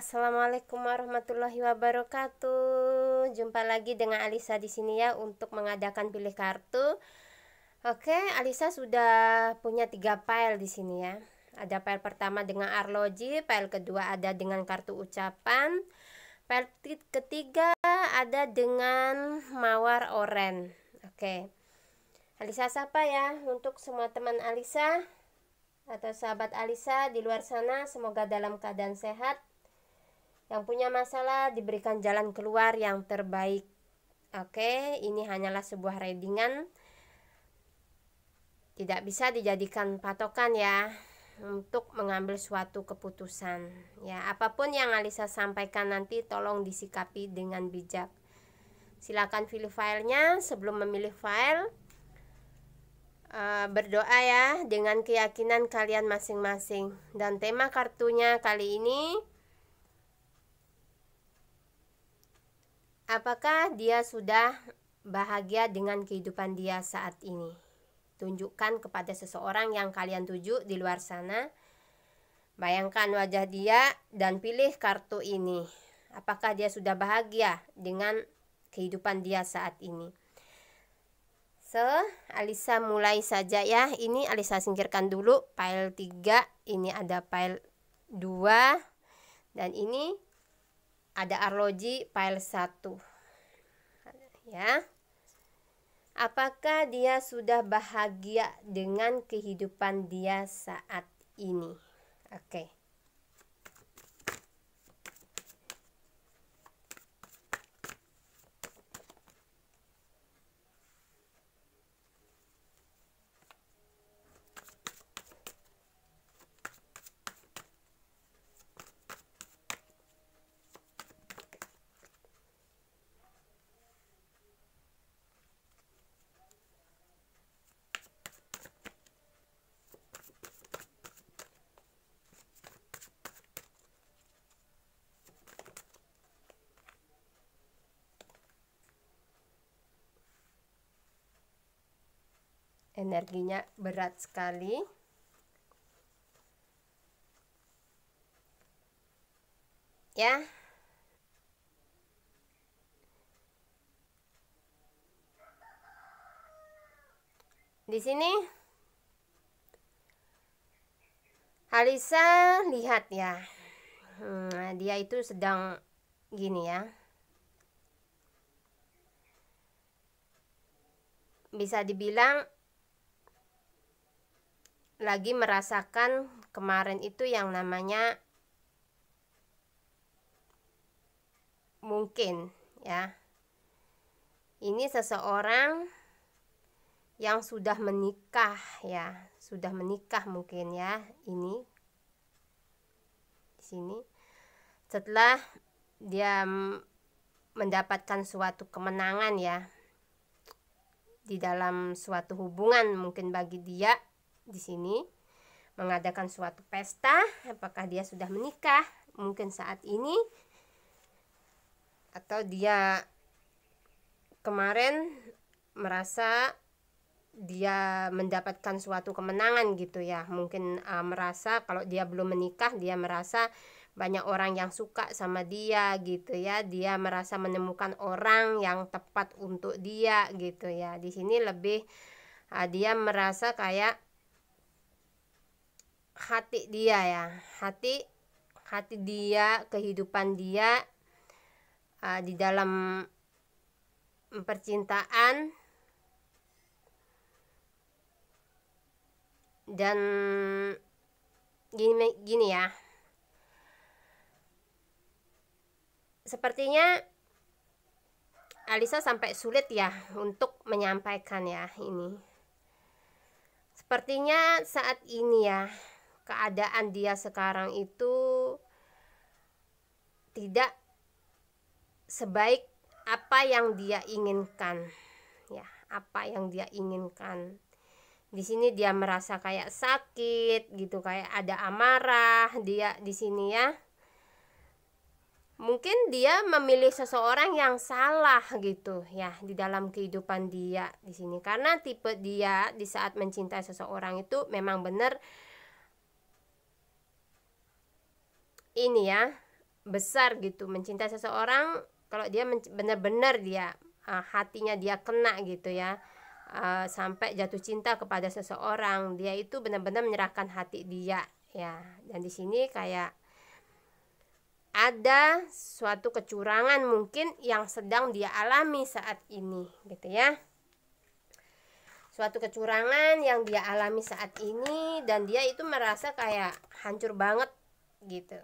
Assalamualaikum warahmatullahi wabarakatuh. Jumpa lagi dengan Alisa di sini ya untuk mengadakan pilih kartu. Oke, Alisa sudah punya 3 file di sini ya. Ada file pertama dengan arloji, file kedua ada dengan kartu ucapan, file ketiga ada dengan mawar oren. Oke. Alisa sapa ya untuk semua teman Alisa atau sahabat Alisa di luar sana, semoga dalam keadaan sehat. Yang punya masalah diberikan jalan keluar yang terbaik. Oke, ini hanyalah sebuah readingan. Tidak bisa dijadikan patokan ya untuk mengambil suatu keputusan. Ya, apapun yang Alisa sampaikan nanti tolong disikapi dengan bijak. Silakan pilih filenya. Sebelum memilih file, berdoa ya dengan keyakinan kalian masing-masing. Dan tema kartunya kali ini, apakah dia sudah bahagia dengan kehidupan dia saat ini? Tunjukkan kepada seseorang yang kalian tuju di luar sana. Bayangkan wajah dia dan pilih kartu ini. Apakah dia sudah bahagia dengan kehidupan dia saat ini? Alisa mulai saja ya. Ini Alisa singkirkan dulu file 3. Ini ada file 2. Dan ini ada arloji file 1 ya. Apakah dia sudah bahagia dengan kehidupan dia saat ini? Oke. Energinya berat sekali. Ya. Di sini Alisa lihat ya. Dia itu sedang gini ya. Bisa dibilang lagi merasakan kemarin itu yang namanya mungkin ya, ini seseorang yang sudah menikah ya, sudah menikah mungkin ya. Ini di sini setelah dia mendapatkan suatu kemenangan ya di dalam suatu hubungan, mungkin bagi dia di sini mengadakan suatu pesta. Apakah dia sudah menikah mungkin saat ini, atau dia kemarin merasa dia mendapatkan suatu kemenangan gitu ya. Mungkin merasa kalau dia belum menikah, dia merasa banyak orang yang suka sama dia gitu ya. Dia merasa menemukan orang yang tepat untuk dia gitu ya. Di sini lebih dia merasa kayak hati dia ya, hati dia, kehidupan dia di dalam percintaan. Dan gini ya, sepertinya Alisa sampai sulit ya untuk menyampaikan ya. Ini sepertinya saat ini ya, keadaan dia sekarang itu tidak sebaik apa yang dia inginkan ya, apa yang dia inginkan. Di sini dia merasa kayak sakit gitu, kayak ada amarah dia di sini ya. Mungkin dia memilih seseorang yang salah gitu ya di dalam kehidupan dia di sini, karena tipe dia di saat mencintai seseorang itu memang benar ini ya, besar gitu, mencintai seseorang. Kalau dia benar-benar dia hatinya dia kena gitu ya, sampai jatuh cinta kepada seseorang, dia itu benar-benar menyerahkan hati dia ya. Dan di sini kayak ada suatu kecurangan mungkin yang sedang dia alami saat ini gitu ya, suatu kecurangan yang dia alami saat ini, dan dia itu merasa kayak hancur banget gitu,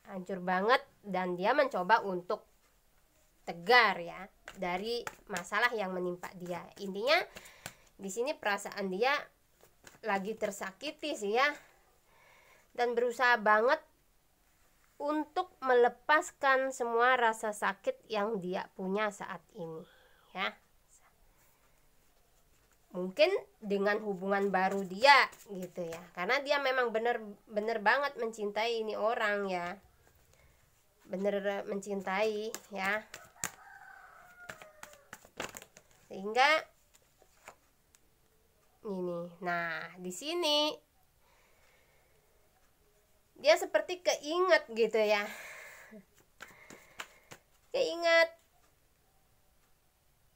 hancur banget, dan dia mencoba untuk tegar ya dari masalah yang menimpa dia. Intinya di sini perasaan dia lagi tersakiti sih ya, dan berusaha banget untuk melepaskan semua rasa sakit yang dia punya saat ini ya. Mungkin dengan hubungan baru dia gitu ya, karena dia memang bener banget mencintai ini orang ya, bener mencintai ya, sehingga ini. Nah di sini dia seperti keinget gitu ya, keinget,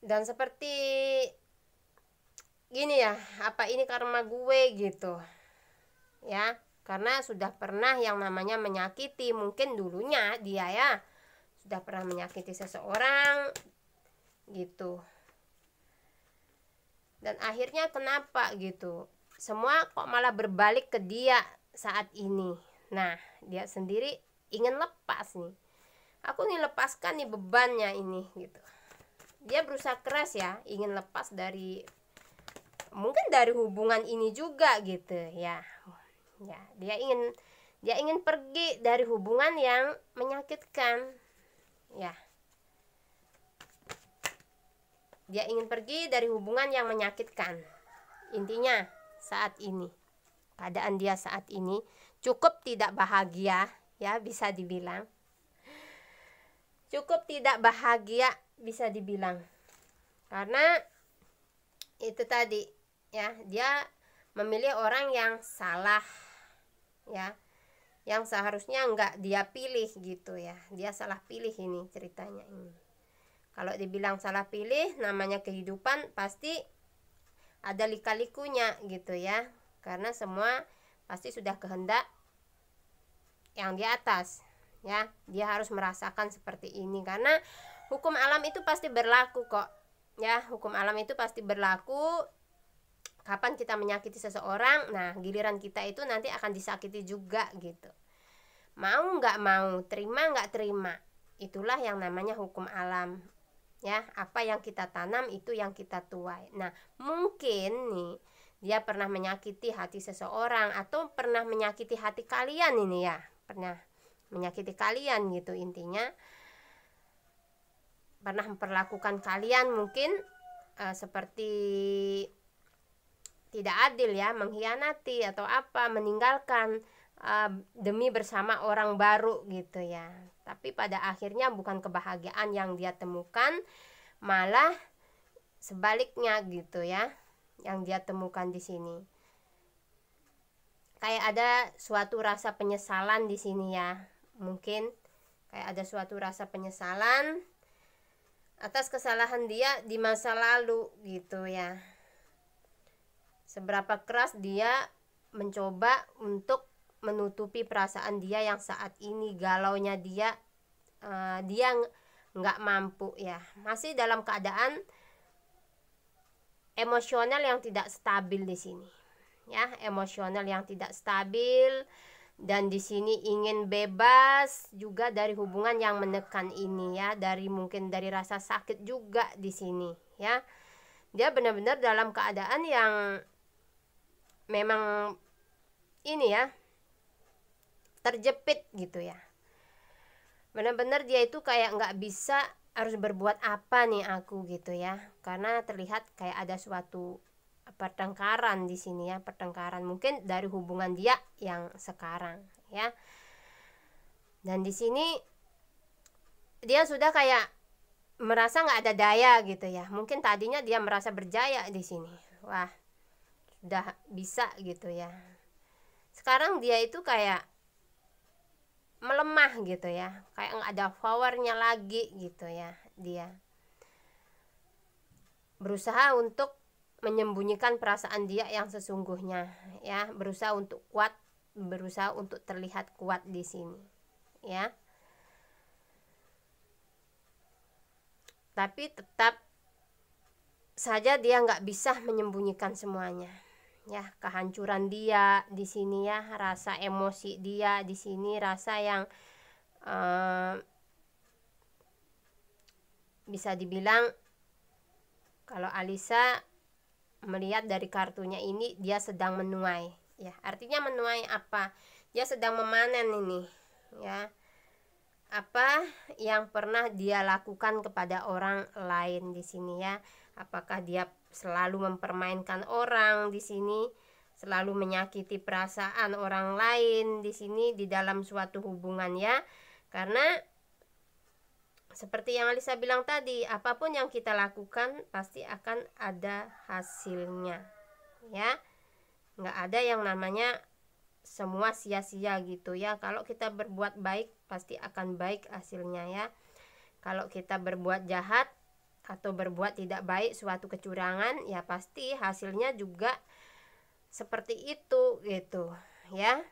dan seperti gini ya, apa ini karma gue gitu ya, karena sudah pernah yang namanya menyakiti. Mungkin dulunya dia ya sudah pernah menyakiti seseorang gitu, dan akhirnya kenapa gitu, semua kok malah berbalik ke dia saat ini. Nah dia sendiri ingin lepas nih, aku nih lepaskan nih bebannya ini gitu. Dia berusaha keras ya, ingin lepas dari, mungkin dari hubungan ini juga gitu ya. Ya dia ingin pergi dari hubungan yang menyakitkan ya. Dia ingin pergi dari hubungan yang menyakitkan. Intinya saat ini, keadaan dia saat ini cukup tidak bahagia ya, bisa dibilang cukup tidak bahagia bisa dibilang, karena itu tadi ya, dia memilih orang yang salah ya, yang seharusnya nggak dia pilih gitu ya. Dia salah pilih ini ceritanya ini. Kalau dibilang salah pilih, namanya kehidupan pasti ada lika-likunya gitu ya, karena semua pasti sudah kehendak yang di atas ya. Dia harus merasakan seperti ini, karena hukum alam itu pasti berlaku kok ya. Hukum alam itu pasti berlaku. Kapan kita menyakiti seseorang, nah giliran kita itu nanti akan disakiti juga gitu. Mau nggak mau, terima nggak terima, itulah yang namanya hukum alam ya. Apa yang kita tanam itu yang kita tuai. Nah mungkin nih dia pernah menyakiti hati seseorang, atau pernah menyakiti hati kalian ini ya, pernah menyakiti kalian gitu. Intinya pernah memperlakukan kalian mungkin seperti tidak adil ya, mengkhianati atau apa, meninggalkan demi bersama orang baru gitu ya. Tapi pada akhirnya bukan kebahagiaan yang dia temukan, malah sebaliknya gitu ya, yang dia temukan di sini. Kayak ada suatu rasa penyesalan di sini ya. Mungkin kayak ada suatu rasa penyesalan atas kesalahan dia di masa lalu gitu ya. Seberapa keras dia mencoba untuk menutupi perasaan dia yang saat ini galaunya dia, dia nggak mampu ya, masih dalam keadaan emosional yang tidak stabil di sini ya, emosional yang tidak stabil. Dan di sini ingin bebas juga dari hubungan yang menekan ini ya, dari mungkin dari rasa sakit juga di sini ya. Dia benar-benar dalam keadaan yang memang ini ya, terjepit gitu ya. Benar-benar dia itu kayak nggak bisa, harus berbuat apa nih aku gitu ya, karena terlihat kayak ada suatu pertengkaran di sini ya, pertengkaran mungkin dari hubungan dia yang sekarang ya. Dan di sini dia sudah kayak merasa nggak ada daya gitu ya. Mungkin tadinya dia merasa berjaya di sini, wah sudah bisa gitu ya. Sekarang dia itu kayak melemah lemah gitu ya, kayak nggak ada powernya lagi gitu ya. Dia berusaha untuk menyembunyikan perasaan dia yang sesungguhnya ya, berusaha untuk kuat, berusaha untuk terlihat kuat di sini ya. Tapi tetap saja dia nggak bisa menyembunyikan semuanya ya, kehancuran dia di sini ya, rasa emosi dia di sini, rasa yang bisa dibilang kalau Alisa melihat dari kartunya ini, dia sedang menuai ya. Artinya menuai apa? Dia sedang memanen ini ya, apa yang pernah dia lakukan kepada orang lain di sini ya. Apakah dia selalu mempermainkan orang di sini, selalu menyakiti perasaan orang lain di sini di dalam suatu hubungan ya. Karena seperti yang Alisa bilang tadi, apapun yang kita lakukan pasti akan ada hasilnya ya. Nggak ada yang namanya semua sia-sia gitu ya. Kalau kita berbuat baik pasti akan baik hasilnya ya. Kalau kita berbuat jahat atau berbuat tidak baik, suatu kecurangan, ya pasti hasilnya juga seperti itu gitu ya.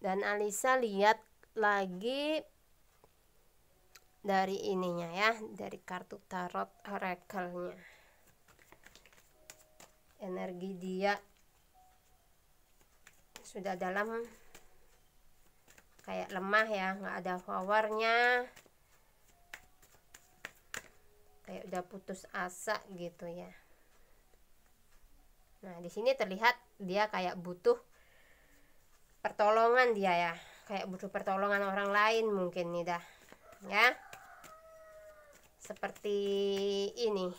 Dan Alisa lihat lagi dari ininya ya, dari kartu tarot oracle-nya. Energi dia sudah dalam kayak lemah ya, nggak ada powernya, kayak udah putus asa gitu ya. Nah di sini terlihat dia kayak butuh pertolongan dia ya, kayak butuh pertolongan orang lain mungkin nih dah ya, seperti ini.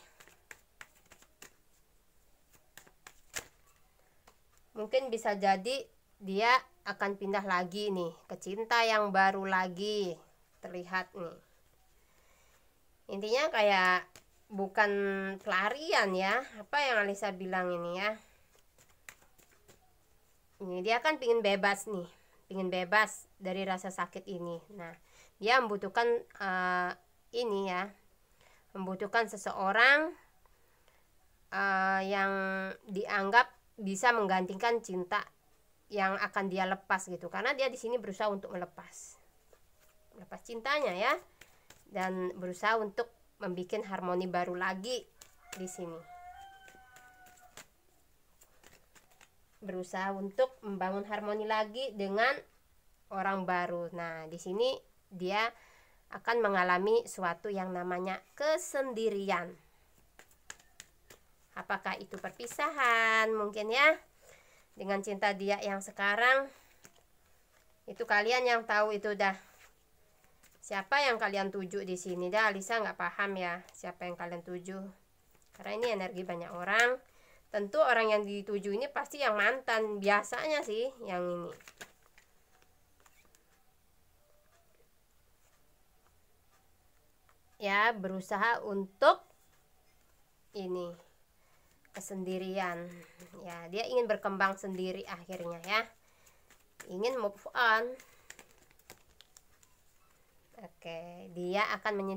Mungkin bisa jadi dia akan pindah lagi nih ke cinta yang baru lagi, terlihat nih. Intinya kayak bukan pelarian ya, apa yang Alisa bilang ini ya. Ini dia kan pingin bebas nih, pingin bebas dari rasa sakit ini. Nah dia membutuhkan ini ya, membutuhkan seseorang yang dianggap bisa menggantikan cinta yang akan dia lepas gitu, karena dia di sini berusaha untuk melepas cintanya ya, dan berusaha untuk membuat harmoni baru lagi di sini, berusaha untuk membangun harmoni lagi dengan orang baru. Nah di sini dia akan mengalami suatu yang namanya kesendirian. Apakah itu perpisahan mungkin ya dengan cinta dia yang sekarang? Itu kalian yang tahu itu dah. Siapa yang kalian tuju di sini dah? Alisa nggak paham ya siapa yang kalian tuju. Karena ini energi banyak orang. Tentu orang yang dituju ini pasti yang mantan biasanya sih yang ini. Ya berusaha untuk ini kesendirian ya, dia ingin berkembang sendiri akhirnya ya, ingin move on. Oke, dia akan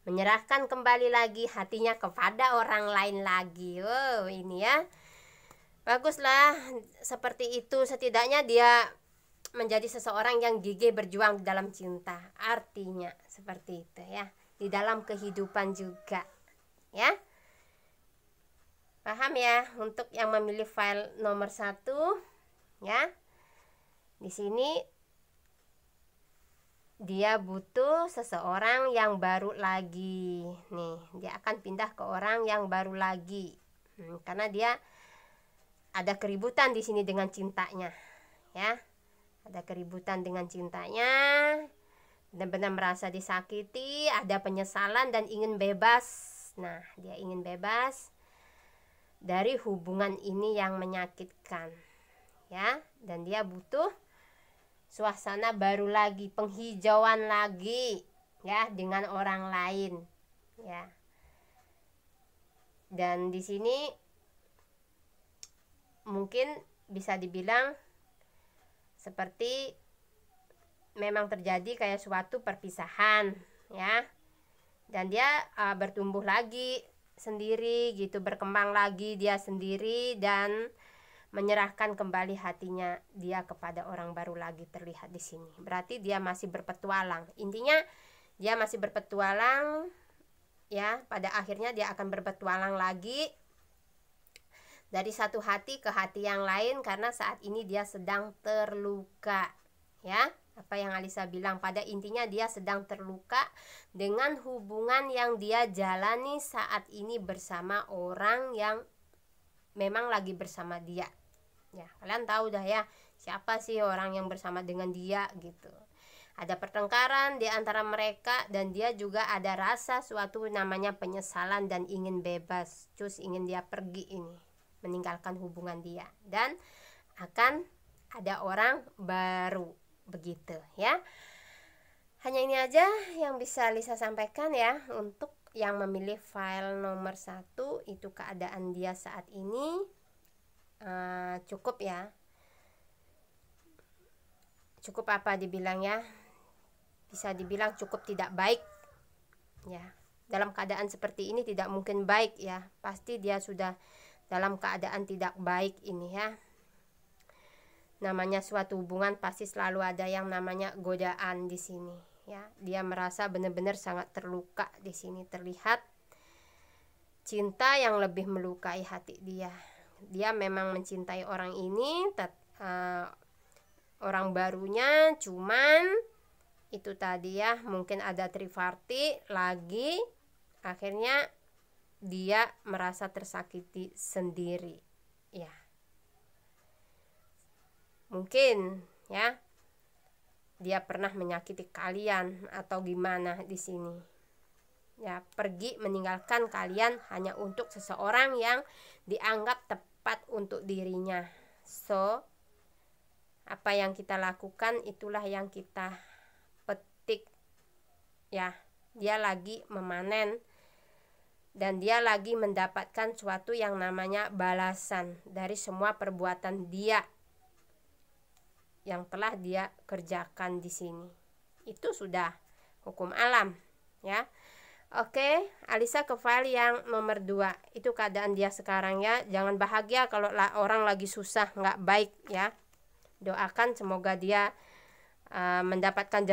menyerahkan kembali lagi hatinya kepada orang lain lagi. Wow ini ya, baguslah seperti itu. Setidaknya dia menjadi seseorang yang gigih berjuang dalam cinta, artinya seperti itu ya, di dalam kehidupan juga ya. Paham ya untuk yang memilih file nomor 1 ya. Di sini dia butuh seseorang yang baru lagi nih, dia akan pindah ke orang yang baru lagi karena dia ada keributan di sini dengan cintanya ya, ada keributan dengan cintanya, benar-benar merasa disakiti, ada penyesalan dan ingin bebas. Nah dia ingin bebas dari hubungan ini yang menyakitkan ya, dan dia butuh suasana baru lagi, penghijauan lagi ya dengan orang lain ya. Dan di sini mungkin bisa dibilang seperti memang terjadi kayak suatu perpisahan ya, dan dia bertumbuh lagi sendiri gitu, berkembang lagi dia sendiri dan menyerahkan kembali hatinya dia kepada orang baru lagi terlihat di sini. Berarti dia masih berpetualang. Intinya dia masih berpetualang ya, pada akhirnya dia akan berpetualang lagi dari satu hati ke hati yang lain karena saat ini dia sedang terluka ya. Apa yang Alisa bilang, pada intinya dia sedang terluka dengan hubungan yang dia jalani saat ini bersama orang yang memang lagi bersama dia ya. Kalian tahu dah ya, siapa sih orang yang bersama dengan dia gitu. Ada pertengkaran di antara mereka dan dia juga ada rasa suatu namanya penyesalan dan ingin bebas, terus ingin dia pergi ini, meninggalkan hubungan dia dan akan ada orang baru begitu ya. Hanya ini aja yang bisa Lisa sampaikan ya untuk yang memilih file nomor 1. Itu keadaan dia saat ini. Cukup ya, cukup apa dibilang ya, bisa dibilang cukup tidak baik ya. Dalam keadaan seperti ini tidak mungkin baik ya, pasti dia sudah dalam keadaan tidak baik ini ya. Namanya suatu hubungan pasti selalu ada yang namanya godaan di sini ya. Dia merasa benar-benar sangat terluka di sini, terlihat cinta yang lebih melukai hati dia. Dia memang mencintai orang ini, orang barunya, cuman itu tadi ya, mungkin ada triparty lagi, akhirnya dia merasa tersakiti sendiri ya. Mungkin ya dia pernah menyakiti kalian atau gimana di sini ya, pergi meninggalkan kalian hanya untuk seseorang yang dianggap tepat untuk dirinya. So apa yang kita lakukan itulah yang kita petik ya. Dia lagi memanen dan dia lagi mendapatkan suatu yang namanya balasan dari semua perbuatan dia yang telah dia kerjakan di sini. Itu sudah hukum alam ya. Oke, Alisa ke file yang nomor 2. Itu keadaan dia sekarang ya. Jangan bahagia kalau orang lagi susah, nggak baik ya. Doakan semoga dia mendapatkan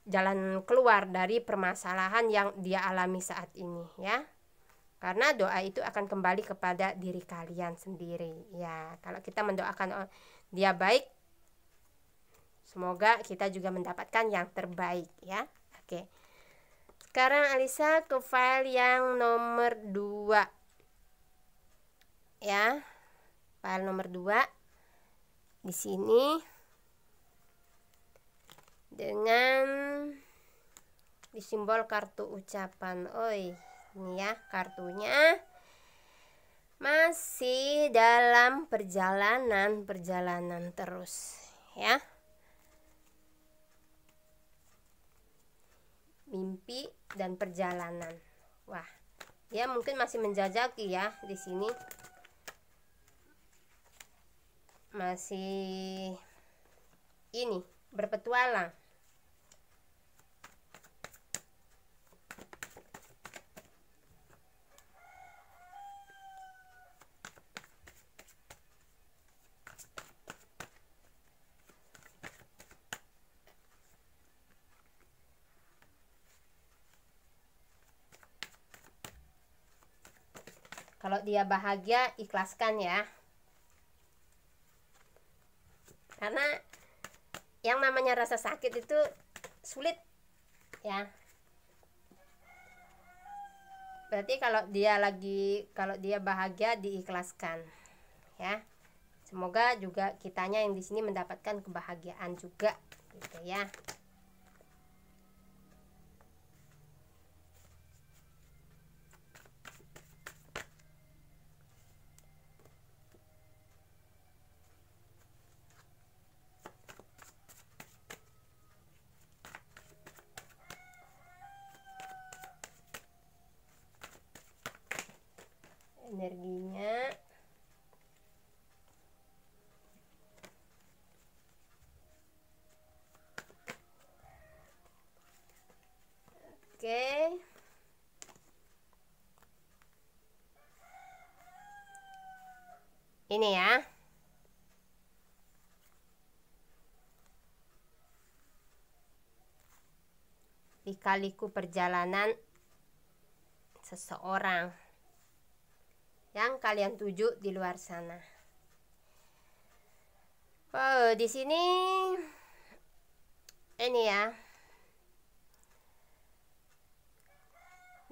jalan keluar dari permasalahan yang dia alami saat ini ya. Karena doa itu akan kembali kepada diri kalian sendiri ya. Kalau kita mendoakan dia baik, semoga kita juga mendapatkan yang terbaik ya. Oke. Sekarang Alisa ke file yang nomor 2 ya. File nomor 2 di sini dengan disimbol kartu ucapan. Oi, ini ya kartunya. Masih dalam perjalanan terus ya. Mimpi dan perjalanan. Wah, dia mungkin masih menjajaki ya di sini. Masih ini berpetualang. Kalau dia bahagia, ikhlaskan ya. Karena yang namanya rasa sakit itu sulit ya. Berarti kalau dia bahagia, diikhlaskan ya. Semoga juga kitanya yang di sini mendapatkan kebahagiaan juga gitu ya. Energinya Ini ya. Lika-liku perjalanan seseorang yang kalian tuju di luar sana. Oh, di sini ini ya.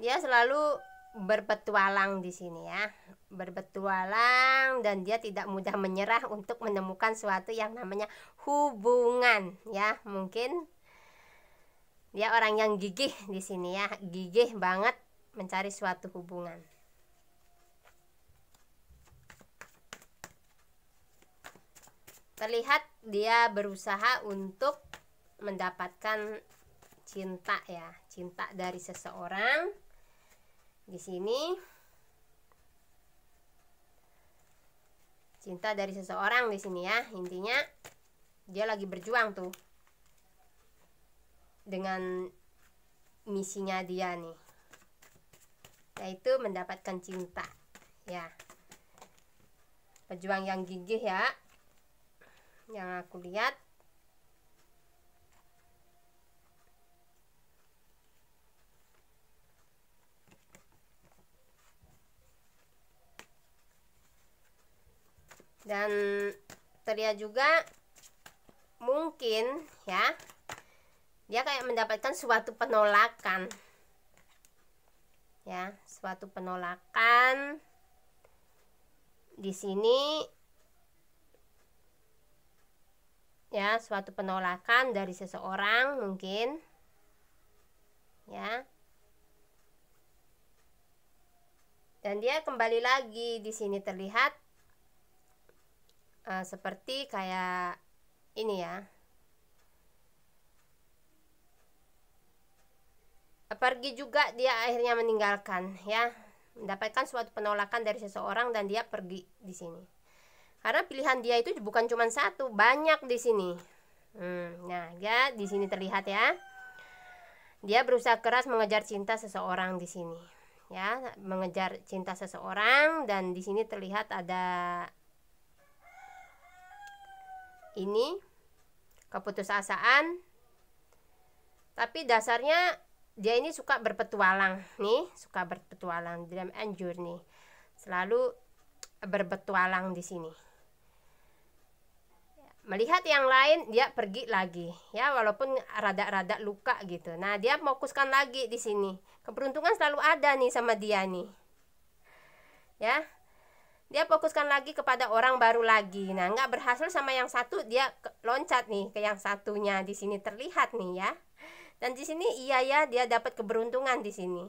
Dia selalu berpetualang di sini ya. Berpetualang, dan dia tidak mudah menyerah untuk menemukan suatu yang namanya hubungan ya. Mungkin dia orang yang gigih di sini ya, gigih banget mencari suatu hubungan. Terlihat dia berusaha untuk mendapatkan cinta ya, cinta dari seseorang. Di sini cinta dari seseorang di sini ya. Intinya dia lagi berjuang tuh dengan misinya dia nih, yaitu mendapatkan cinta ya. Pejuang yang gigih ya, yang aku lihat. Dan terlihat juga mungkin ya, dia kayak mendapatkan suatu penolakan ya, suatu penolakan di sini ya, suatu penolakan dari seseorang mungkin ya. Dan dia kembali lagi di sini terlihat seperti kayak ini ya, pergi juga dia, akhirnya meninggalkan ya, mendapatkan suatu penolakan dari seseorang dan dia pergi di sini. Karena pilihan dia itu bukan cuma satu, banyak di sini. Nah, dia di sini terlihat ya. Dia berusaha keras mengejar cinta seseorang di sini. Ya, mengejar cinta seseorang, dan di sini terlihat ada ini keputusasaan. Tapi dasarnya dia ini suka berpetualang nih, suka berpetualang, dream and journey. Selalu berpetualang di sini. Melihat yang lain, dia pergi lagi ya, walaupun rada-rada luka gitu. Nah, dia fokuskan lagi di sini. Keberuntungan selalu ada nih sama dia nih ya. Dia fokuskan lagi kepada orang baru lagi. Nah, nggak berhasil sama yang satu, dia loncat nih ke yang satunya. Di sini terlihat nih ya. Dan di sini iya ya, dia dapat keberuntungan di sini.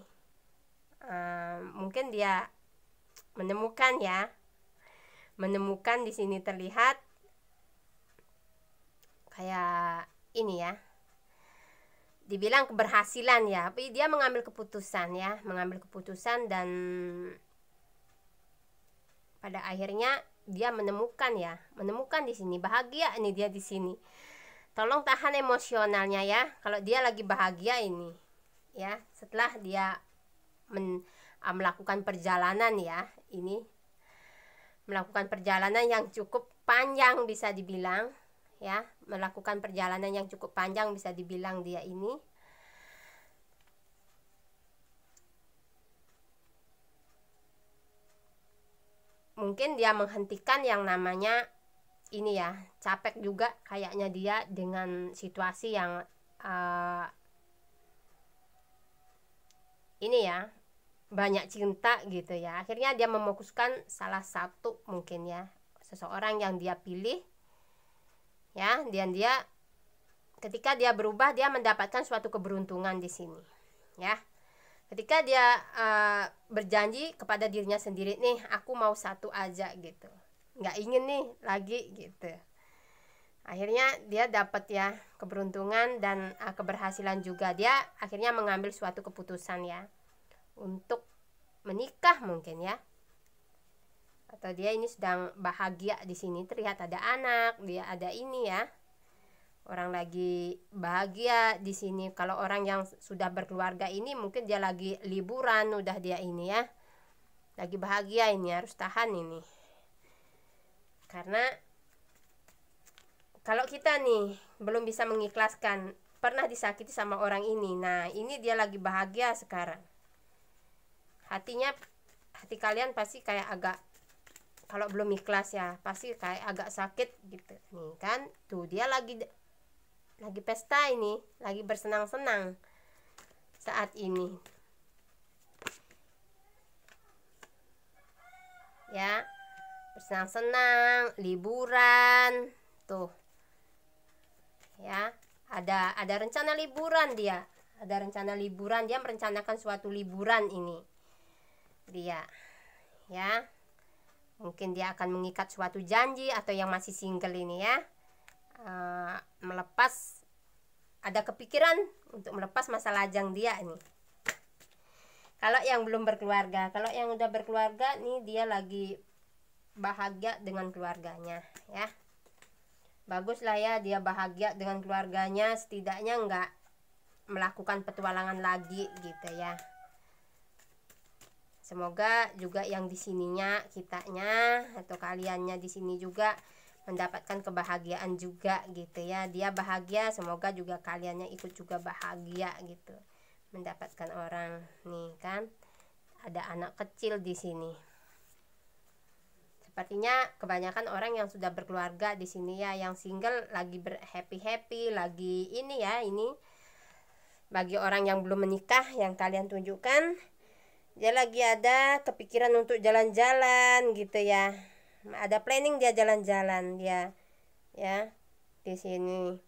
Mungkin dia menemukan ya, menemukan di sini terlihat kayak ini ya, dibilang keberhasilan ya. Tapi dia mengambil keputusan ya, mengambil keputusan, dan pada akhirnya dia menemukan ya, menemukan di sini bahagia nih dia di sini. Tolong tahan emosionalnya ya, kalau dia lagi bahagia ini ya, setelah dia melakukan perjalanan ya, ini melakukan perjalanan yang cukup panjang bisa dibilang ya, melakukan perjalanan yang cukup panjang bisa dibilang dia ini. Mungkin dia menghentikan yang namanya ini ya, capek juga kayaknya dia dengan situasi yang ini ya, banyak cinta gitu ya. Akhirnya dia memutuskan salah satu mungkin ya, seseorang yang dia pilih ya, dan dia ketika dia berubah, dia mendapatkan suatu keberuntungan di sini ya. Ketika dia berjanji kepada dirinya sendiri, nih aku mau satu aja gitu, nggak ingin nih lagi gitu. Akhirnya dia dapat ya keberuntungan dan keberhasilan juga. Dia akhirnya mengambil suatu keputusan ya untuk menikah mungkin ya, atau dia ini sedang bahagia di sini. Terlihat ada anak, dia ada ini ya, orang lagi bahagia di sini. Kalau orang yang sudah berkeluarga ini mungkin dia lagi liburan, udah dia ini ya, lagi bahagia ini, harus tahan ini. Karena kalau kita nih belum bisa mengikhlaskan, pernah disakiti sama orang ini, nah ini dia lagi bahagia sekarang, hati kalian pasti kayak agak, kalau belum ikhlas ya pasti kayak agak sakit gitu nih kan. Tuh dia lagi pesta ini, lagi bersenang-senang saat ini ya, bersenang-senang, liburan tuh ya, ada rencana liburan, dia merencanakan suatu liburan ini dia ya. Mungkin dia akan mengikat suatu janji, atau yang masih single ini ya, melepas, ada kepikiran untuk melepas masa lajang dia ini. Kalau yang belum berkeluarga, kalau yang udah berkeluarga nih, dia lagi bahagia dengan keluarganya ya. Bagus lah ya, dia bahagia dengan keluarganya, setidaknya nggak melakukan petualangan lagi gitu ya. Semoga juga yang di sininya, kitanya atau kaliannya di sini juga mendapatkan kebahagiaan juga gitu ya. Dia bahagia, semoga juga kaliannya ikut juga bahagia gitu, mendapatkan orang nih kan. Ada anak kecil di sini. Sepertinya kebanyakan orang yang sudah berkeluarga di sini ya, yang single lagi happy lagi ini ya. Ini bagi orang yang belum menikah, yang kalian tunjukkan, dia lagi ada kepikiran untuk jalan-jalan gitu ya. Ada planning dia jalan-jalan dia ya di sini.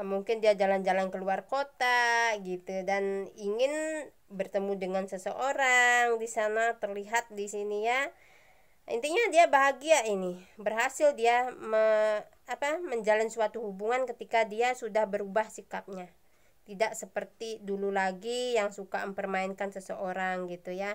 Mungkin dia jalan-jalan keluar kota gitu, dan ingin bertemu dengan seseorang di sana, terlihat di sini ya. Intinya dia bahagia ini, berhasil dia menjalin suatu hubungan ketika dia sudah berubah sikapnya, tidak seperti dulu lagi yang suka mempermainkan seseorang gitu ya.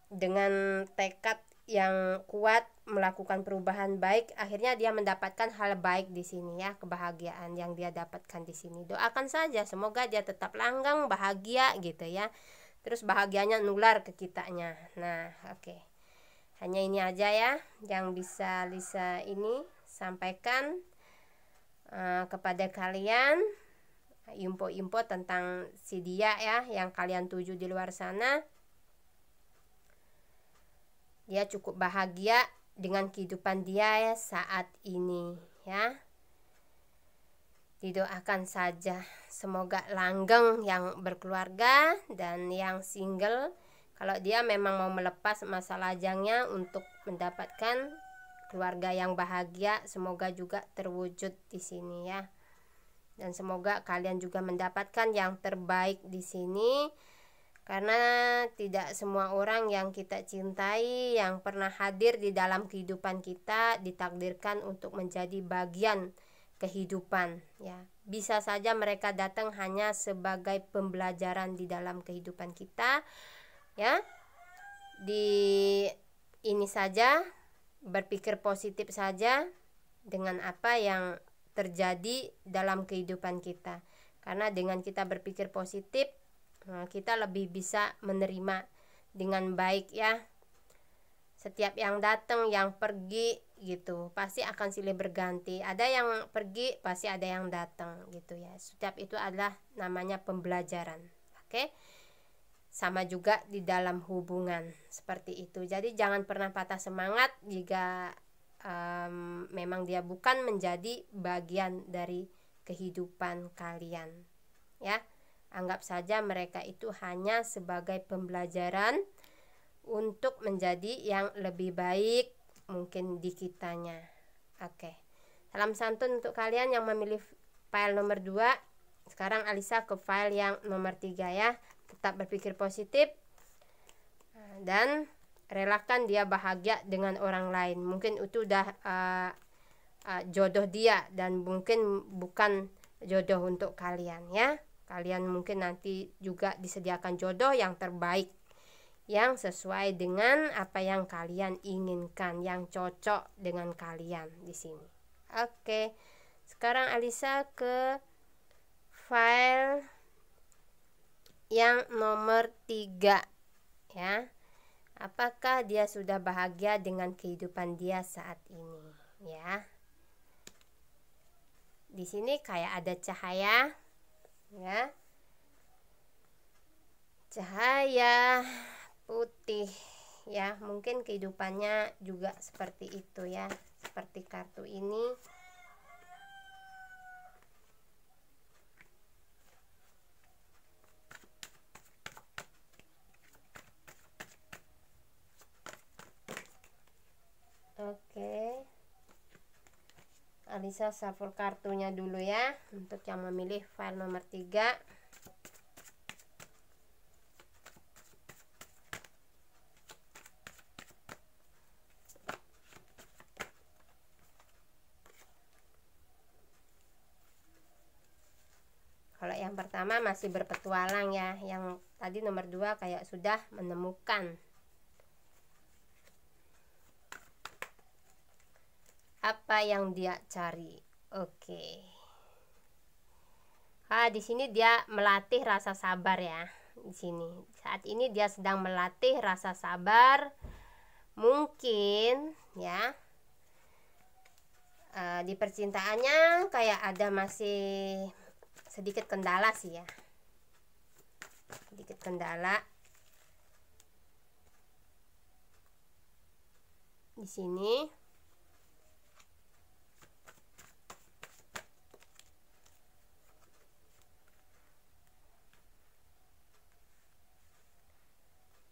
Dengan tekad yang kuat melakukan perubahan baik, akhirnya dia mendapatkan hal baik di sini ya, kebahagiaan yang dia dapatkan di sini. Doakan saja semoga dia tetap langgeng bahagia gitu ya, terus bahagianya nular ke kitanya. Nah oke. Hanya ini aja ya yang bisa Lisa ini sampaikan kepada kalian, info-info tentang si dia ya, yang kalian tuju di luar sana. Dia cukup bahagia dengan kehidupan dia ya saat ini ya. Didoakan saja semoga langgeng yang berkeluarga, dan yang single, kalau dia memang mau melepas masa lajangnya untuk mendapatkan keluarga yang bahagia, semoga juga terwujud di sini ya. Dan semoga kalian juga mendapatkan yang terbaik di sini, karena tidak semua orang yang kita cintai, yang pernah hadir di dalam kehidupan kita, ditakdirkan untuk menjadi bagian kehidupan ya. Bisa saja mereka datang hanya sebagai pembelajaran di dalam kehidupan kita ya. Di ini saja, berpikir positif saja dengan apa yang terjadi dalam kehidupan kita, karena dengan kita berpikir positif, kita lebih bisa menerima dengan baik ya. Setiap yang datang, yang pergi gitu, pasti akan silih berganti. Ada yang pergi, pasti ada yang datang gitu ya. Setiap itu adalah namanya pembelajaran. Oke? Sama juga di dalam hubungan seperti itu. Jadi jangan pernah patah semangat jika memang dia bukan menjadi bagian dari kehidupan kalian ya. Anggap saja mereka itu hanya sebagai pembelajaran untuk menjadi yang lebih baik mungkin di kitanya. Oke. Salam santun untuk kalian yang memilih file nomor 2. Sekarang Alisa ke file yang nomor 3 ya. Tetap berpikir positif dan relakan dia bahagia dengan orang lain. Mungkin itu udah jodoh dia, dan mungkin bukan jodoh untuk kalian ya. Kalian mungkin nanti juga disediakan jodoh yang terbaik, yang sesuai dengan apa yang kalian inginkan, yang cocok dengan kalian di sini. Oke. Sekarang Alisa ke file yang nomor 3 ya. Apakah dia sudah bahagia dengan kehidupan dia saat ini, ya. Di sini kayak ada cahaya, ya. Cahaya putih, ya. Mungkin kehidupannya juga seperti itu, ya. Seperti kartu ini. Oke, Alisa shuffle kartunya dulu ya, untuk yang memilih file nomor 3. Kalau yang pertama masih berpetualang ya, yang tadi nomor 2 kayak sudah menemukan apa yang dia cari. Oke. Di sini dia melatih rasa sabar ya. Di sini saat ini dia sedang melatih rasa sabar. Mungkin ya, di percintaannya kayak ada masih sedikit kendala sih ya. Sedikit kendala di sini.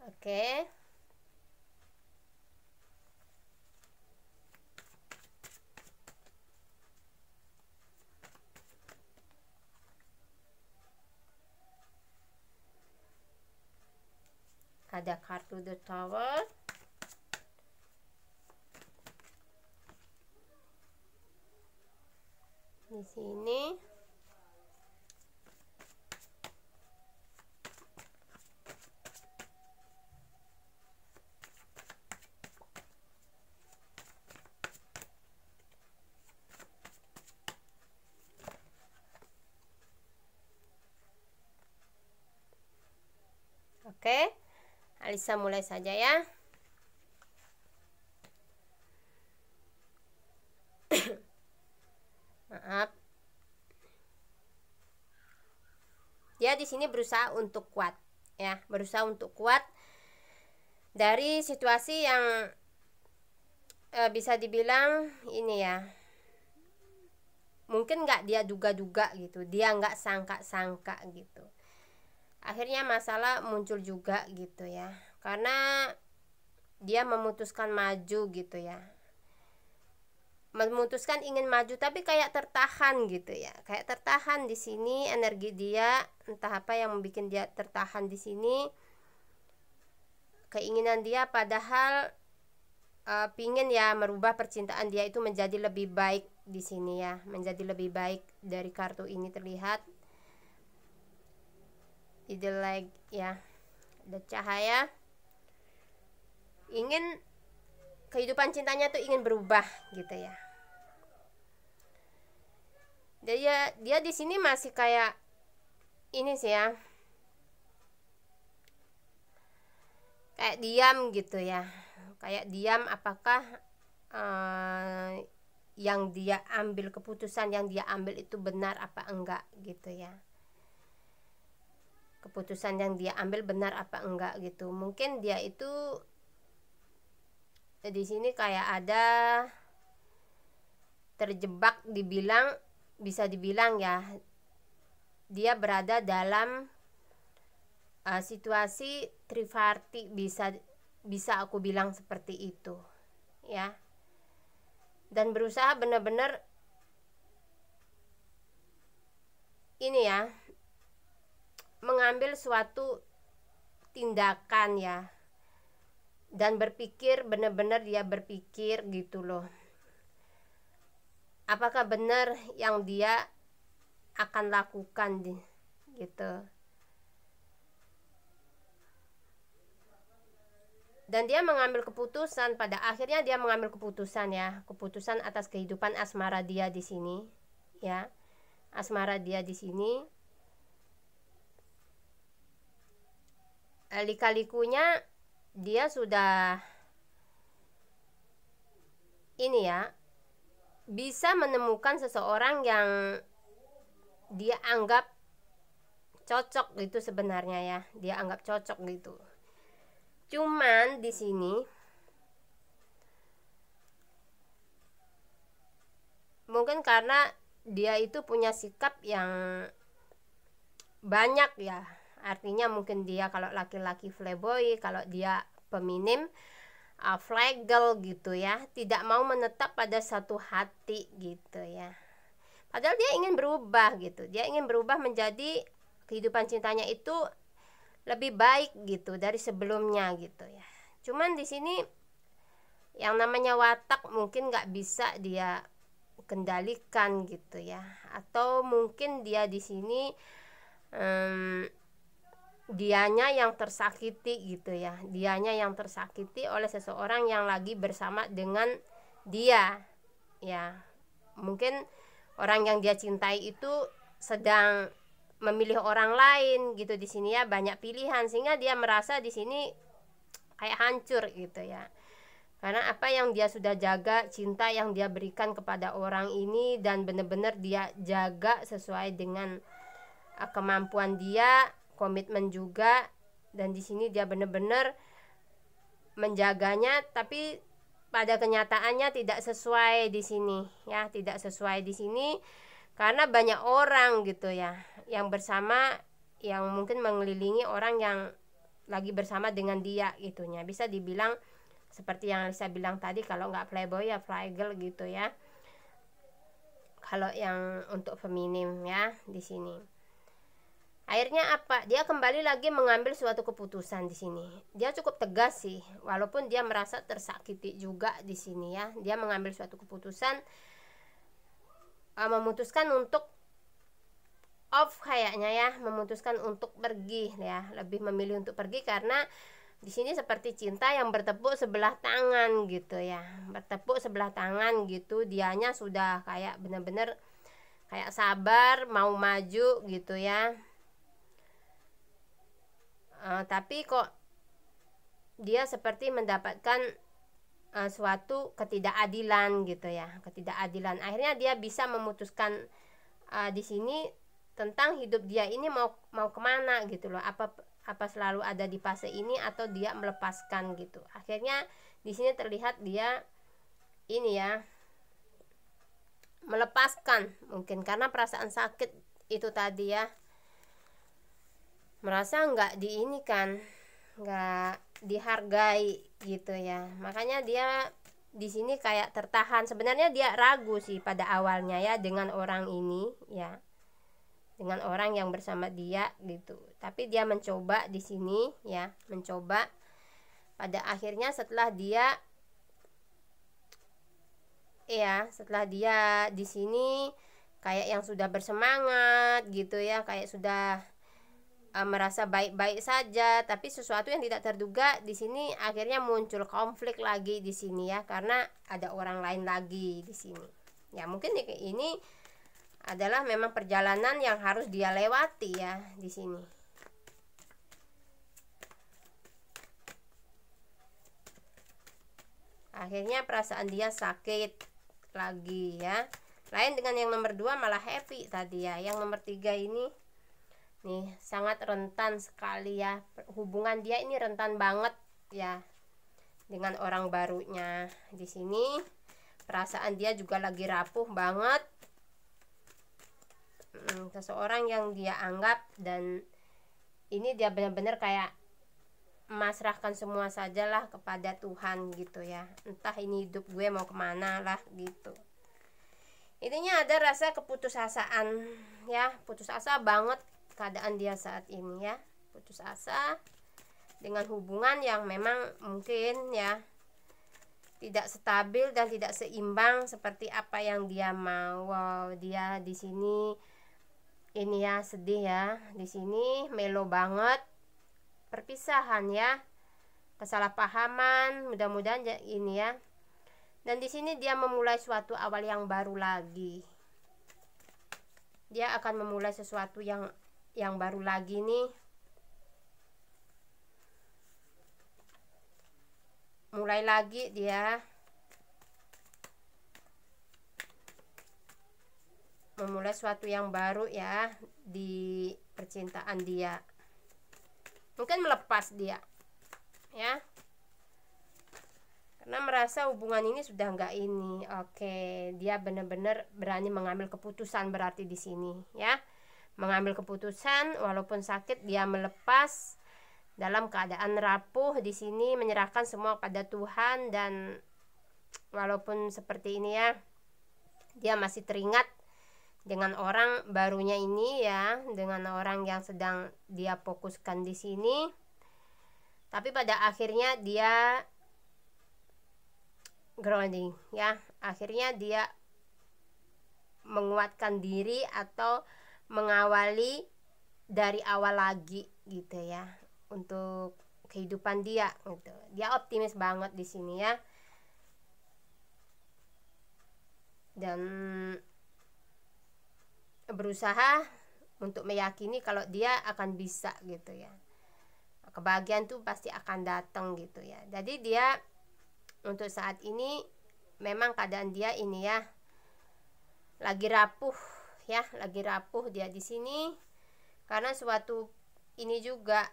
Oke. Ada kartu The Tower. Di sini oke, Alisa mulai saja ya. Maaf. Dia di sini berusaha untuk kuat ya, berusaha untuk kuat dari situasi yang bisa dibilang ini ya, mungkin nggak dia duga-duga gitu, dia nggak sangka-sangka gitu. Akhirnya masalah muncul juga gitu ya, karena dia memutuskan maju gitu ya, memutuskan ingin maju tapi kayak tertahan gitu ya, kayak tertahan di sini energi dia, entah apa yang membuat dia tertahan di sini. Keinginan dia padahal pingin ya merubah percintaan dia itu menjadi lebih baik di sini ya, menjadi lebih baik. Dari kartu ini terlihat ide like ya, ada cahaya, ingin kehidupan cintanya tuh ingin berubah gitu ya. Dia di sini masih kayak ini sih ya, kayak diam gitu ya, kayak diam. Apakah yang dia ambil, keputusan yang dia ambil itu benar apa enggak gitu ya, keputusan yang dia ambil benar apa enggak gitu. Mungkin dia itu di sini kayak ada terjebak, dibilang, bisa dibilang ya, dia berada dalam situasi triparti, bisa aku bilang seperti itu ya, dan berusaha benar-benar ini ya, mengambil suatu tindakan ya, dan berpikir, benar-benar dia berpikir gitu loh, apakah benar yang dia akan lakukan gitu. Dan dia mengambil keputusan, pada akhirnya dia mengambil keputusan ya, keputusan atas kehidupan asmara dia di sini ya, asmara dia di sini. Lika-likunya dia sudah ini ya, bisa menemukan seseorang yang dia anggap cocok gitu sebenarnya ya, dia anggap cocok gitu. Cuman di sini mungkin karena dia itu punya sikap yang banyak ya, artinya mungkin dia kalau laki-laki playboy, kalau dia feminim flagel gitu ya, tidak mau menetap pada satu hati gitu ya. Padahal dia ingin berubah gitu, dia ingin berubah menjadi kehidupan cintanya itu lebih baik gitu dari sebelumnya gitu ya. Cuman di sini yang namanya watak mungkin nggak bisa dia kendalikan gitu ya, atau mungkin dia di sini dianya yang tersakiti gitu ya, dianya yang tersakiti oleh seseorang yang lagi bersama dengan dia ya. Mungkin orang yang dia cintai itu sedang memilih orang lain gitu di sini ya, banyak pilihan, sehingga dia merasa di sini kayak hancur gitu ya. Karena apa yang dia sudah jaga, cinta yang dia berikan kepada orang ini, dan benar-benar dia jaga sesuai dengan kemampuan dia, komitmen juga, dan di sini dia benar-benar menjaganya, tapi pada kenyataannya tidak sesuai di sini ya, tidak sesuai di sini karena banyak orang gitu ya yang bersama, yang mungkin mengelilingi orang yang lagi bersama dengan dia gitunya. Bisa dibilang seperti yang Lisa bilang tadi, kalau nggak playboy ya flagel gitu ya, kalau yang untuk feminim ya di sini. Akhirnya apa? Dia kembali lagi mengambil suatu keputusan di sini. Dia cukup tegas sih, walaupun dia merasa tersakiti juga di sini ya. Dia mengambil suatu keputusan, memutuskan untuk off kayaknya ya, memutuskan untuk pergi ya, lebih memilih untuk pergi karena di sini seperti cinta yang bertepuk sebelah tangan gitu ya, bertepuk sebelah tangan gitu. Dianya sudah kayak bener-bener kayak sabar mau maju gitu ya. Tapi kok dia seperti mendapatkan suatu ketidakadilan gitu ya, ketidakadilan. Akhirnya dia bisa memutuskan di sini tentang hidup dia ini mau kemana gitu loh, apa selalu ada di fase ini atau dia melepaskan gitu. Akhirnya di sini terlihat dia ini ya, melepaskan, mungkin karena perasaan sakit itu tadi ya, merasa nggak diinikan, nggak dihargai gitu ya. Makanya dia di sini kayak tertahan. Sebenarnya dia ragu sih pada awalnya ya dengan orang ini ya, dengan orang yang bersama dia gitu. Tapi dia mencoba di sini ya, mencoba. Pada akhirnya setelah dia di sini kayak yang sudah bersemangat gitu ya, kayak sudah merasa baik-baik saja, tapi sesuatu yang tidak terduga di sini akhirnya muncul konflik lagi di sini ya, karena ada orang lain lagi di sini. Ya mungkin ini adalah memang perjalanan yang harus dia lewati ya di sini. Akhirnya perasaan dia sakit lagi ya. Lain dengan yang nomor 2 malah happy tadi ya. Yang nomor 3 ini nih sangat rentan sekali ya, hubungan dia ini rentan banget ya dengan orang barunya. Di sini perasaan dia juga lagi rapuh banget, seseorang yang dia anggap, dan ini dia benar-benar kayak memasrahkan semua sajalah kepada Tuhan gitu ya, entah ini hidup gue mau kemana lah gitu. Intinya ada rasa keputusasaan ya, putus asa banget keadaan dia saat ini ya, putus asa dengan hubungan yang memang mungkin ya tidak stabil dan tidak seimbang seperti apa yang dia mau. Wow, dia di sini ini ya sedih ya, di sini melo banget, perpisahan ya, kesalahpahaman, mudah-mudahan ini ya. Dan di sini dia memulai suatu awal yang baru lagi. Dia akan memulai sesuatu yang baru lagi nih. mulai lagi dia memulai suatu yang baru ya di percintaan dia. Mungkin melepas dia ya, karena merasa hubungan ini sudah nggak ini. Oke, dia benar-benar berani mengambil keputusan berarti di sini ya. Mengambil keputusan walaupun sakit, dia melepas dalam keadaan rapuh di sini, menyerahkan semua pada Tuhan. Dan walaupun seperti ini ya, dia masih teringat dengan orang barunya ini ya, dengan orang yang sedang dia fokuskan di sini. Tapi pada akhirnya dia grounding ya, akhirnya dia menguatkan diri atau mengawali dari awal lagi gitu ya untuk kehidupan dia gitu. Dia optimis banget di sini ya, dan berusaha untuk meyakini kalau dia akan bisa gitu ya. Kebahagiaan tuh pasti akan datang gitu ya. Jadi dia untuk saat ini memang keadaan dia ini ya lagi rapuh ya, lagi rapuh dia di sini karena suatu ini juga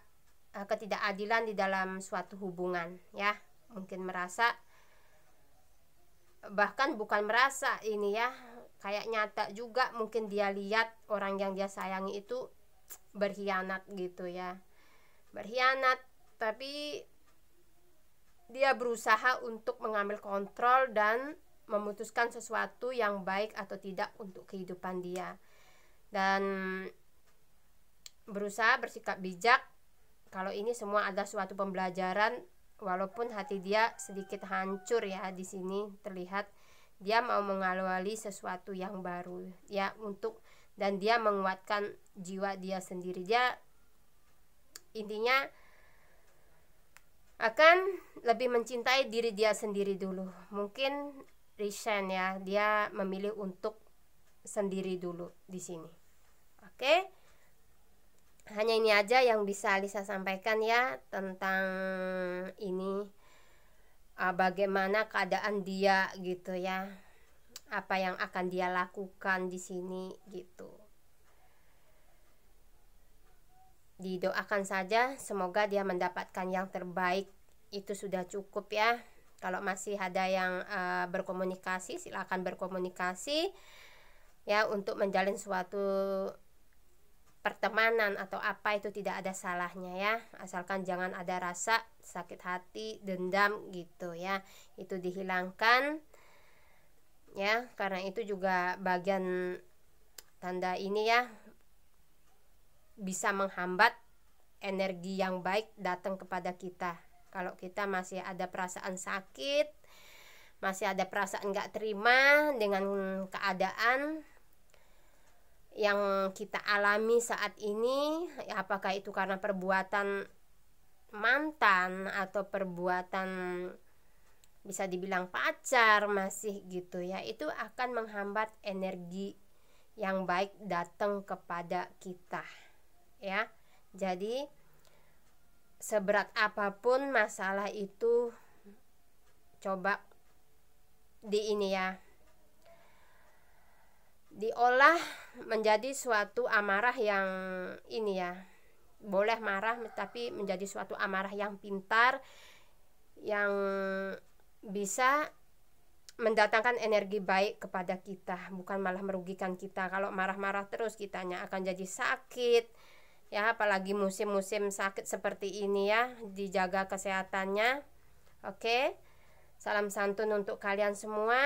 ketidakadilan di dalam suatu hubungan ya. Mungkin merasa, bahkan bukan merasa ini ya, kayak nyata juga mungkin dia lihat orang yang dia sayangi itu berkhianat gitu ya. Berkhianat, tapi dia berusaha untuk mengambil kontrol dan memutuskan sesuatu yang baik atau tidak untuk kehidupan dia, dan berusaha bersikap bijak. Kalau ini semua ada suatu pembelajaran, walaupun hati dia sedikit hancur ya, di sini terlihat dia mau mengawali sesuatu yang baru ya, untuk dan dia menguatkan jiwa dia sendiri. Dia intinya akan lebih mencintai diri dia sendiri dulu. Mungkin resign ya, dia memilih untuk sendiri dulu di sini. Oke, hanya ini aja yang bisa Alisa sampaikan ya tentang ini, bagaimana keadaan dia gitu ya, apa yang akan dia lakukan di sini gitu. Didoakan saja semoga dia mendapatkan yang terbaik, itu sudah cukup ya. Kalau masih ada yang berkomunikasi, silakan berkomunikasi ya untuk menjalin suatu pertemanan atau apa, itu tidak ada salahnya ya, asalkan jangan ada rasa sakit hati, dendam gitu ya, itu dihilangkan ya, karena itu juga bagian tanda ini ya, bisa menghambat energi yang baik datang kepada kita. Kalau kita masih ada perasaan sakit, masih ada perasaan gak terima dengan keadaan yang kita alami saat ini, apakah itu karena perbuatan mantan atau perbuatan bisa dibilang pacar masih gitu ya, itu akan menghambat energi yang baik datang kepada kita ya. Jadi seberat apapun masalah itu, coba di ini ya, diolah menjadi suatu amarah yang ini ya, boleh marah tapi menjadi suatu amarah yang pintar, yang bisa mendatangkan energi baik kepada kita, bukan malah merugikan kita. Kalau marah-marah terus kitanya akan jadi sakit ya, apalagi musim-musim sakit seperti ini ya, dijaga kesehatannya. Oke, salam santun untuk kalian semua.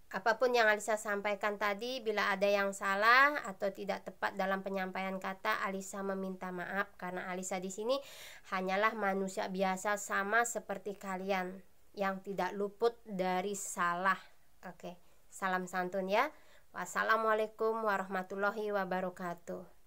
Apapun yang Alisa sampaikan tadi, bila ada yang salah atau tidak tepat dalam penyampaian kata, Alisa meminta maaf karena Alisa di sini hanyalah manusia biasa sama seperti kalian yang tidak luput dari salah. Oke, salam santun ya. Wassalamualaikum warahmatullahi wabarakatuh.